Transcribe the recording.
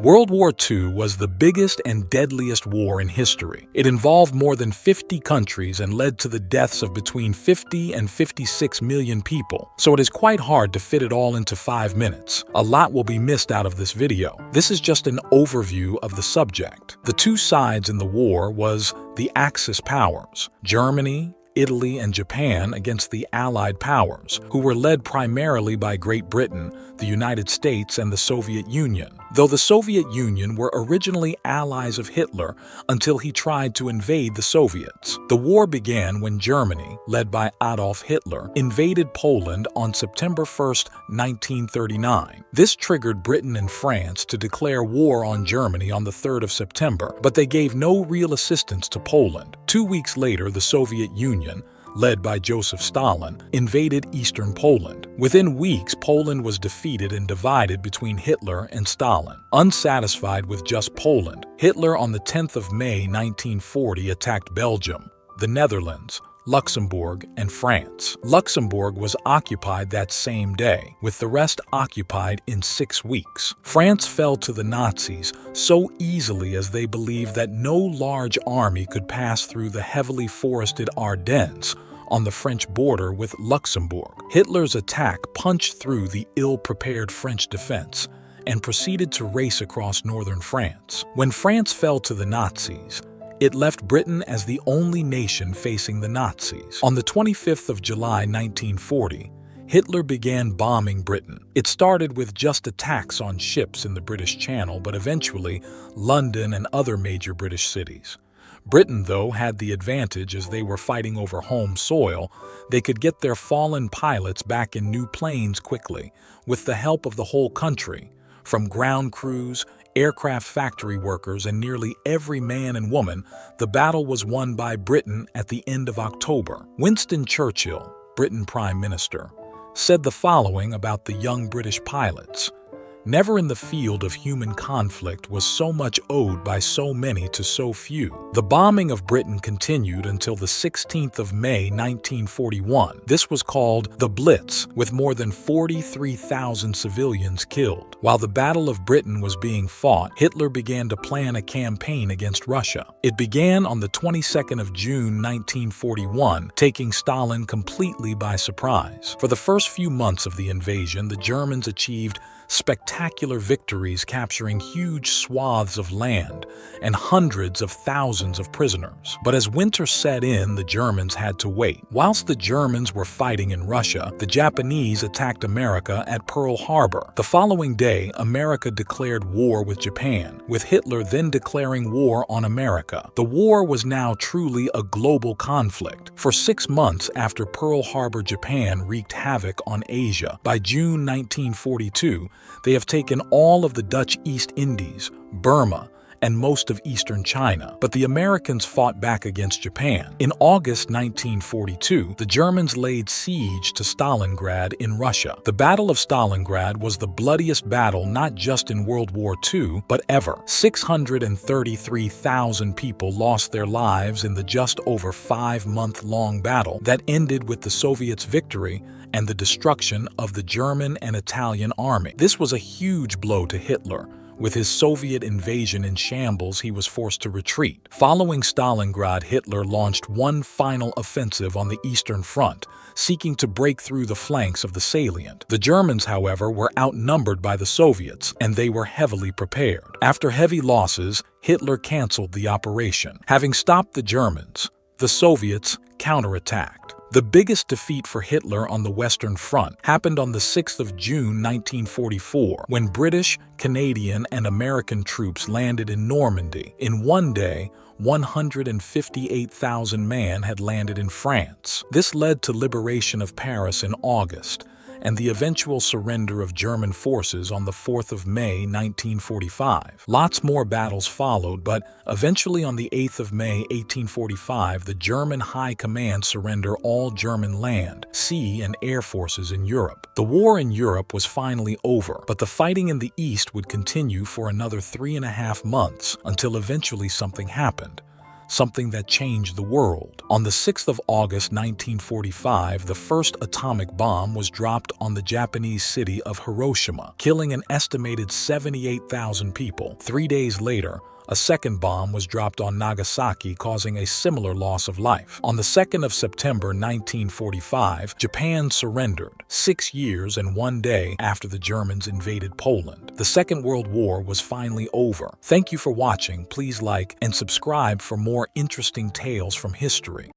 World War II was the biggest and deadliest war in history. It involved more than 50 countries and led to the deaths of between 50 and 56 million people, so it is quite hard to fit it all into 5 minutes. A lot will be missed out of this video. This is just an overview of the subject. The two sides in the war was the Axis powers, Germany, Italy, and Japan against the Allied powers, who were led primarily by Great Britain, the United States, and the Soviet Union. Though the Soviet Union were originally allies of Hitler until he tried to invade the Soviets. The war began when Germany, led by Adolf Hitler, invaded Poland on September 1, 1939. This triggered Britain and France to declare war on Germany on the 3rd of September, but they gave no real assistance to Poland. 2 weeks later, the Soviet Union, led by Joseph Stalin, invaded eastern Poland. Within weeks, Poland was defeated and divided between Hitler and Stalin. Unsatisfied with just Poland, Hitler on the 10th of May 1940 attacked Belgium, the Netherlands, Luxembourg, and France. Luxembourg was occupied that same day, with the rest occupied in 6 weeks. France fell to the Nazis so easily as they believed that no large army could pass through the heavily forested Ardennes on the French border with Luxembourg. Hitler's attack punched through the ill-prepared French defense and proceeded to race across northern France. When France fell to the Nazis, it left Britain as the only nation facing the Nazis. On the 25th of July 1940, Hitler began bombing Britain. It started with just attacks on ships in the British Channel, but eventually London and other major British cities. Britain, though, had the advantage as they were fighting over home soil. They could get their fallen pilots back in new planes quickly, with the help of the whole country, from ground crews, aircraft factory workers, and nearly every man and woman. The battle was won by Britain at the end of October. Winston Churchill, Britain Prime Minister, said the following about the young British pilots: "Never in the field of human conflict was so much owed by so many to so few." The bombing of Britain continued until the 16th of May 1941. This was called the Blitz, with more than 43,000 civilians killed. While the Battle of Britain was being fought, Hitler began to plan a campaign against Russia. It began on the 22nd of June 1941, taking Stalin completely by surprise. For the first few months of the invasion, the Germans achieved spectacular victories, capturing huge swaths of land and hundreds of thousands of prisoners. But as winter set in, the Germans had to wait. Whilst the Germans were fighting in Russia, the Japanese attacked America at Pearl Harbor. The following day, America declared war with Japan, with Hitler then declaring war on America. The war was now truly a global conflict. For 6 months after Pearl Harbor, Japan wreaked havoc on Asia. By June 1942, they have taken all of the Dutch East Indies, Burma, and most of eastern China, but the Americans fought back against Japan. In August 1942, the Germans laid siege to Stalingrad in Russia. The Battle of Stalingrad was the bloodiest battle not just in World War II, but ever. 633,000 people lost their lives in the just over 5-month-long battle that ended with the Soviets' victory and the destruction of the German and Italian army. This was a huge blow to Hitler. With his Soviet invasion in shambles, he was forced to retreat. Following Stalingrad, Hitler launched one final offensive on the Eastern Front, seeking to break through the flanks of the salient. The Germans, however, were outnumbered by the Soviets, and they were heavily prepared. After heavy losses, Hitler canceled the operation. Having stopped the Germans, the Soviets counterattacked. The biggest defeat for Hitler on the Western Front happened on the 6th of June 1944, when British, Canadian, and American troops landed in Normandy. In one day, 158,000 men had landed in France. This led to liberation of Paris in August, and the eventual surrender of German forces on the 4th of May 1945. Lots more battles followed, but eventually on the 8th of May 1845, the German High Command surrendered all German land, sea, and air forces in Europe. The war in Europe was finally over, but the fighting in the East would continue for another 3.5 months until eventually something happened. something that changed the world. On the 6th of August 1945, the first atomic bomb was dropped on the Japanese city of Hiroshima, killing an estimated 78,000 people. 3 days later, a second bomb was dropped on Nagasaki, causing a similar loss of life. On the 2nd of September 1945, Japan surrendered, 6 years and 1 day after the Germans invaded Poland. The Second World War was finally over. Thank you for watching. Please like and subscribe for more interesting tales from history.